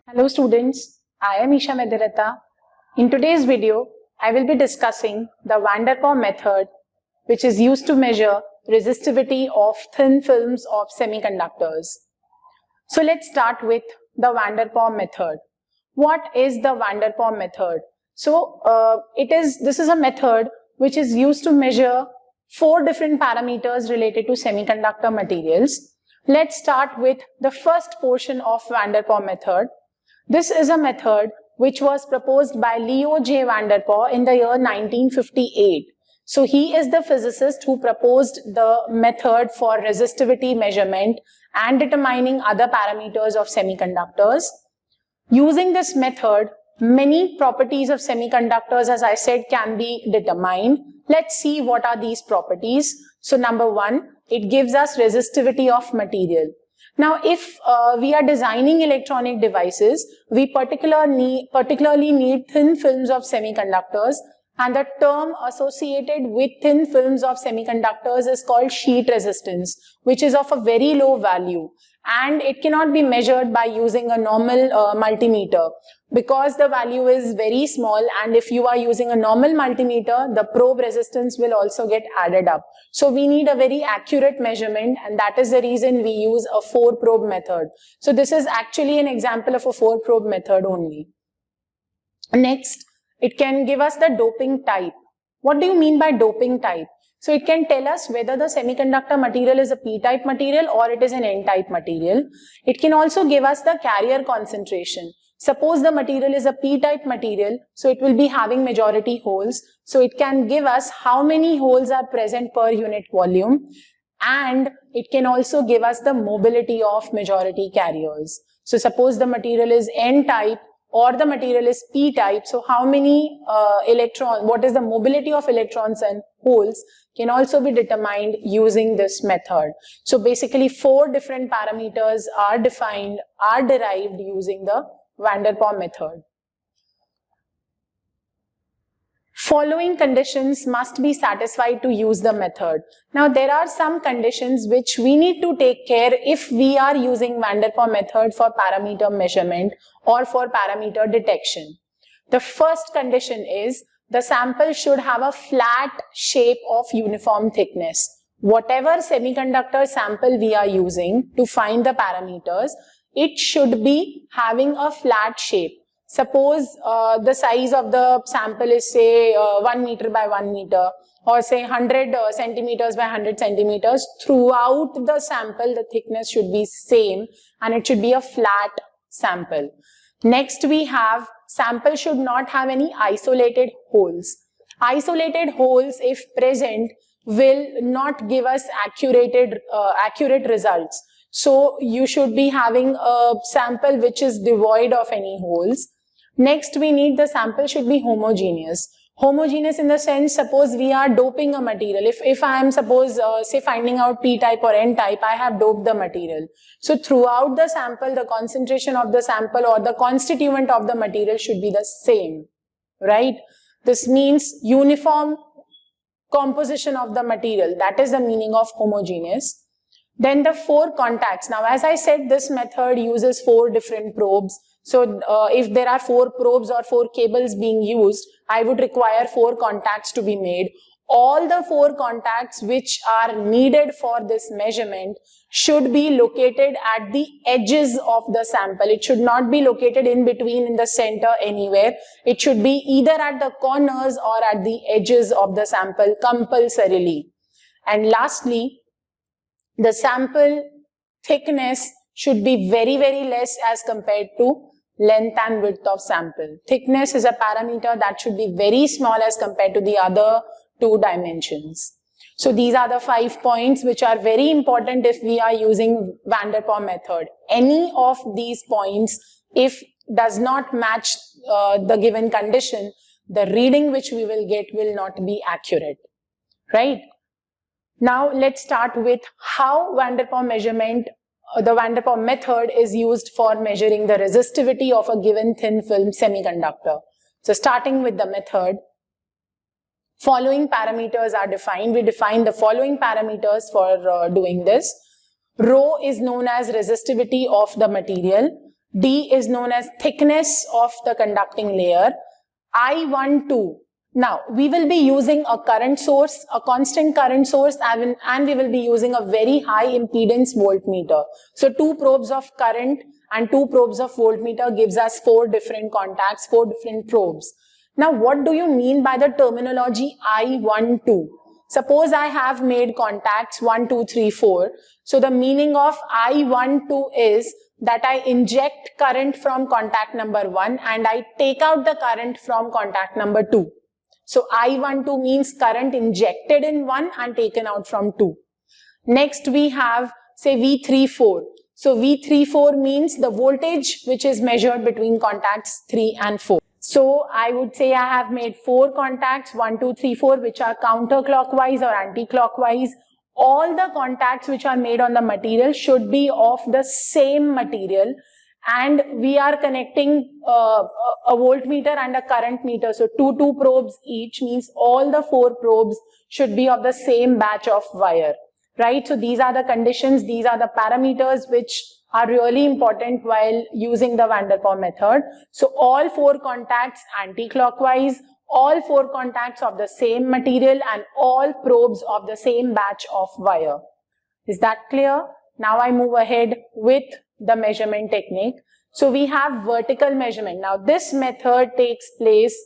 Hello students, I am Isha Medirata. In today's video, I will be discussing the Van der Pol method, which is used to measure resistivity of thin films of semiconductors. So let's start with the Van der Pol method. What is the Van der Pol method? So this is a method which is used to measure 4 different parameters related to semiconductor materials. Let's start with the first portion of Van der Pol method. This is a method which was proposed by Leo J. Van der Pol in the year 1958. So he is the physicist who proposed the method for resistivity measurement and determining other parameters of semiconductors. Using this method, many properties of semiconductors, as I said, can be determined. Let's see what are these properties. So number 1, it gives us resistivity of material. Now, if we are designing electronic devices, we particularly need thin films of semiconductors, and the term associated with thin films of semiconductors is called sheet resistance, which is of a very low value, and it cannot be measured by using a normal multimeter because the value is very small, and if you are using a normal multimeter, the probe resistance will also get added up. So we need a very accurate measurement, and that is the reason we use a 4-probe method. So this is actually an example of a 4-probe method only. Next, it can give us the doping type. What do you mean by doping type? So it can tell us whether the semiconductor material is a p-type material or it is an n-type material. It can also give us the carrier concentration. Suppose the material is a p-type material, so it will be having majority holes. So it can give us how many holes are present per unit volume, and it can also give us the mobility of majority carriers. So suppose the material is n-type or the material is p-type, so how many what is the mobility of electrons and holes can also be determined using this method. So basically 4 different parameters are derived using the Van der Pol method. Following conditions must be satisfied to use the method. Now there are some conditions which we need to take care if we are using Van der Pol method for parameter measurement or for parameter detection. The first condition is the sample should have a flat shape of uniform thickness. Whatever semiconductor sample we are using to find the parameters, it should be having a flat shape. Suppose the size of the sample is say 1 meter by 1 meter, or say 100 centimeters by 100 centimeters. Throughout the sample, the thickness should be same and it should be a flat sample. Next we have sample should not have any isolated holes. Isolated holes, if present, will not give us accurate results. So you should be having a sample which is devoid of any holes. Next, we need the sample should be homogeneous. Homogeneous in the sense, suppose we are doping a material. If I am say finding out p-type or n-type, I have doped the material. So throughout the sample, the concentration of the sample or the constituent of the material should be the same, right? This means uniform composition of the material. That is the meaning of homogeneous. Then the 4 contacts. Now, as I said, this method uses 4 different probes. So if there are 4 probes or 4 cables being used, I would require 4 contacts to be made. All the 4 contacts which are needed for this measurement should be located at the edges of the sample. It should not be located in between, in the center, anywhere. It should be either at the corners or at the edges of the sample compulsorily. And lastly, the sample thickness should be very, very less as compared to length and width of sample. Thickness is a parameter that should be very small as compared to the other 2 dimensions. So these are the 5 points which are very important if we are using Van der Pol method. Any of these points, if does not match the given condition, the reading which we will get will not be accurate, right? Now let's start with how Van der Pol measurement, the Van der Pol method is used for measuring the resistivity of a given thin film semiconductor. So starting with the method, following parameters are defined. We define the following parameters for doing this. Rho is known as resistivity of the material. D is known as thickness of the conducting layer. I12. Now, we will be using a current source, a constant current source, and we will be using a very high impedance voltmeter. So, 2 probes of current and 2 probes of voltmeter gives us 4 different contacts, 4 different probes. Now, what do you mean by the terminology I12? Suppose I have made contacts 1, 2, 3, 4. So, the meaning of I12 is that I inject current from contact number 1 and I take out the current from contact number 2. So, I12 means current injected in 1 and taken out from 2. Next, we have, say, V34. So, V34 means the voltage which is measured between contacts 3 and 4. So, I would say I have made 4 contacts, 1, 2, 3, 4, which are counterclockwise or anti-clockwise. All the contacts which are made on the material should be of the same material, and we are connecting a voltmeter and a current meter. So, 2 probes each means all the 4 probes should be of the same batch of wire, right? So, these are the conditions, these are the parameters which are really important while using the Van der Pol method. So, all 4 contacts anti-clockwise, all 4 contacts of the same material, and all probes of the same batch of wire. Is that clear? Now I move ahead with the measurement technique. So we have vertical measurement. Now this method takes place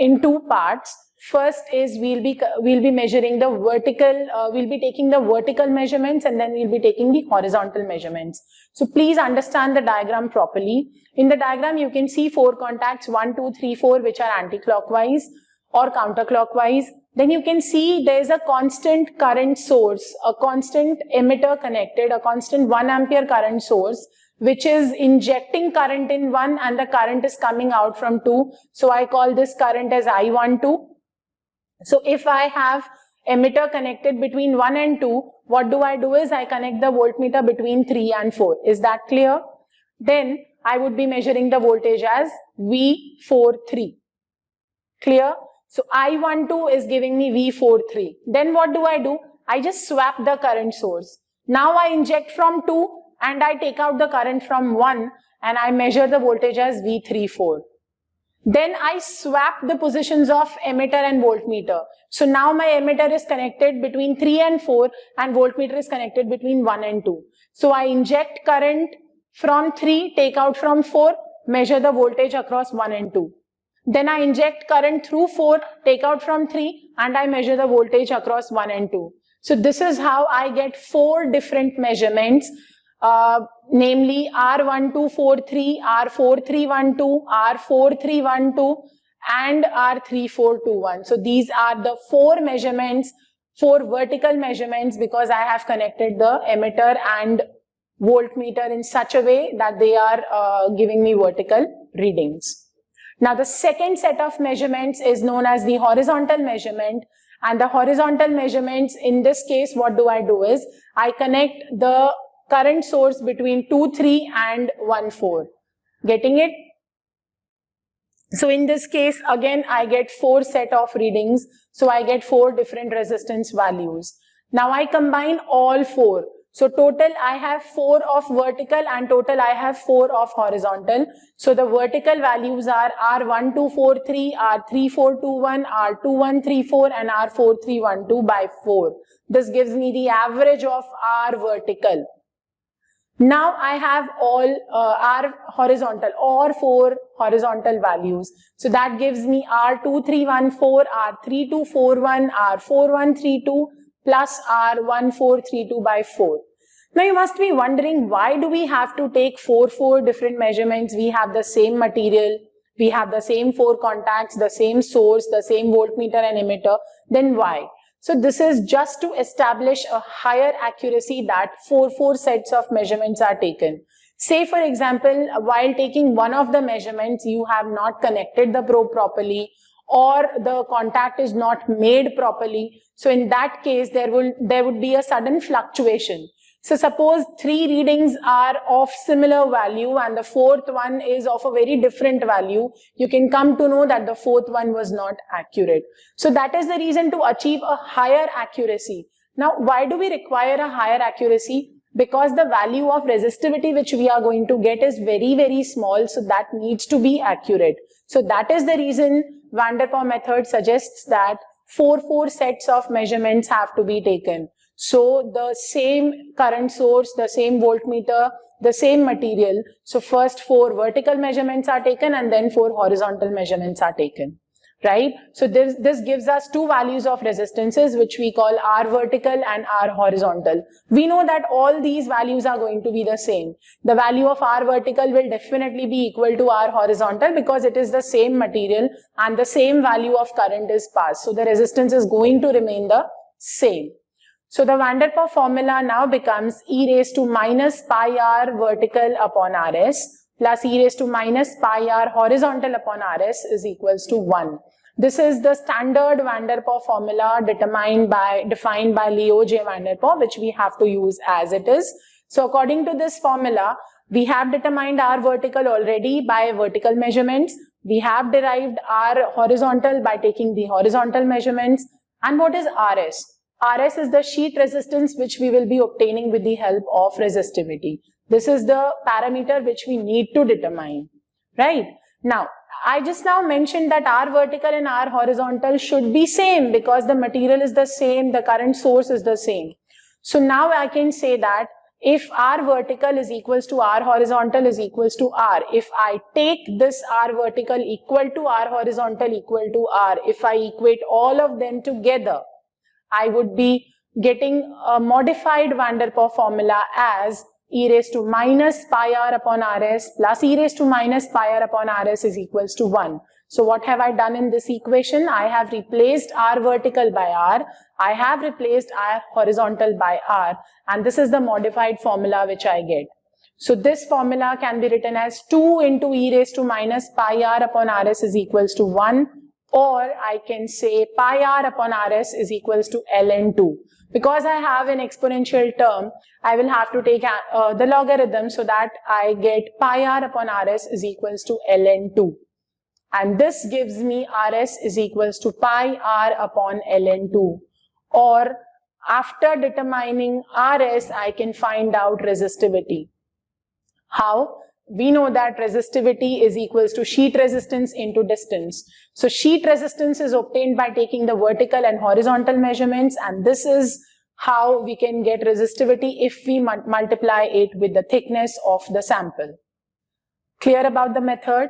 in 2 parts. First is we'll be measuring the vertical, we'll be taking the vertical measurements, and then we'll be taking the horizontal measurements. So please understand the diagram properly. In the diagram you can see 4 contacts, 1, 2, 3, 4, which are anti-clockwise or counterclockwise. Then you can see there is a constant current source, a constant emitter connected, a constant 1 ampere current source, which is injecting current in 1 and the current is coming out from 2. So I call this current as I12. So if I have emitter connected between 1 and 2, what do? Is I connect the voltmeter between 3 and 4. Is that clear? Then I would be measuring the voltage as V43. Clear? So I12 is giving me V43. Then what do? I just swap the current source. Now I inject from 2 and I take out the current from 1 and I measure the voltage as V34. Then I swap the positions of emitter and voltmeter. So now my emitter is connected between 3 and 4 and voltmeter is connected between 1 and 2. So I inject current from 3, take out from 4, measure the voltage across 1 and 2. Then I inject current through 4, take out from 3, and I measure the voltage across 1 and 2. So this is how I get 4 different measurements, namely R1243, R4312, R4312, and R3421. So these are the 4 measurements, 4 vertical measurements, because I have connected the emitter and voltmeter in such a way that they are giving me vertical readings. Now the second set of measurements is known as the horizontal measurement, and the horizontal measurements, in this case what do is I connect the current source between 2, 3 and 1, 4. Getting it? So in this case again I get 4 set of readings, so I get 4 different resistance values. Now I combine all 4. So total I have 4 of vertical and total I have 4 of horizontal. So the vertical values are R1243, R3421, R2134 and R4312 by 4. This gives me the average of R vertical. Now I have all R horizontal, or 4 horizontal values. So that gives me R2314, R3241, R4132 plus R1432 by 4. Now you must be wondering, why do we have to take 4 different measurements? We have the same material, we have the same 4 contacts, the same source, the same voltmeter and emitter. Then why? So this is just to establish a higher accuracy that 4 sets of measurements are taken. Say for example, while taking one of the measurements, you have not connected the probe properly, or the contact is not made properly. So in that case, there would be a sudden fluctuation. So suppose 3 readings are of similar value and the 4th one is of a very different value, you can come to know that the 4th one was not accurate. So that is the reason to achieve a higher accuracy. Now, why do we require a higher accuracy? Because the value of resistivity which we are going to get is very, very small, so that needs to be accurate. So that is the reason Van der Pol method suggests that 4 sets of measurements have to be taken. So the same current source, the same voltmeter, the same material. So first 4 vertical measurements are taken and then 4 horizontal measurements are taken. Right? So this gives us 2 values of resistances which we call R vertical and R horizontal. We know that all these values are going to be the same. The value of R vertical will definitely be equal to R horizontal because it is the same material and the same value of current is passed. So the resistance is going to remain the same. So the Van der Pol formula now becomes e raised to minus pi R vertical upon Rs plus e raised to minus pi R horizontal upon Rs is equals to 1. This is the standard Van der Pol formula defined by Leo J. Van der Pol, which we have to use as it is. So according to this formula, we have determined R vertical already by vertical measurements. We have derived R horizontal by taking the horizontal measurements. And what is Rs? Rs is the sheet resistance which we will be obtaining with the help of resistivity. This is the parameter which we need to determine, right? Now, I just now mentioned that R vertical and R horizontal should be same because the material is the same, the current source is the same. So now I can say that if R vertical is equals to R horizontal is equals to R, if I take this R vertical equal to R horizontal equal to R, if I equate all of them together, I would be getting a modified Van der Pol formula as e raised to minus pi R upon Rs plus e raised to minus pi R upon Rs is equals to 1. So what have I done in this equation? I have replaced R vertical by R. I have replaced R horizontal by R. And this is the modified formula which I get. So this formula can be written as 2 into e raised to minus pi R upon Rs is equals to 1. Or I can say pi R upon Rs is equals to ln2. Because I have an exponential term, I will have to take the logarithm so that I get pi R upon Rs is equals to ln2. And this gives me Rs is equals to pi R upon ln2. Or after determining Rs, I can find out resistivity. How? We know that resistivity is equals to sheet resistance into distance. So sheet resistance is obtained by taking the vertical and horizontal measurements, and this is how we can get resistivity if we multiply it with the thickness of the sample. Clear about the method?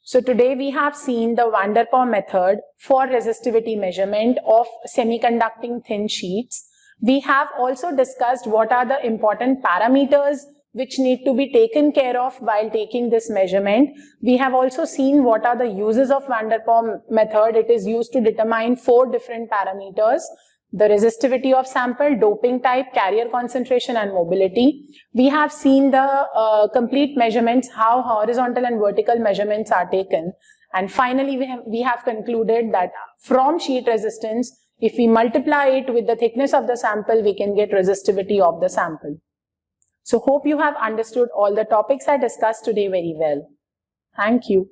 So today we have seen the Van der Pol method for resistivity measurement of semiconducting thin sheets. We have also discussed what are the important parameters which need to be taken care of while taking this measurement. We have also seen what are the uses of Van der Pol method. It is used to determine 4 different parameters: the resistivity of sample, doping type, carrier concentration and mobility. We have seen the complete measurements, how horizontal and vertical measurements are taken. And finally, we have concluded that from sheet resistance, if we multiply it with the thickness of the sample, we can get resistivity of the sample. So hope you have understood all the topics I discussed today very well. Thank you.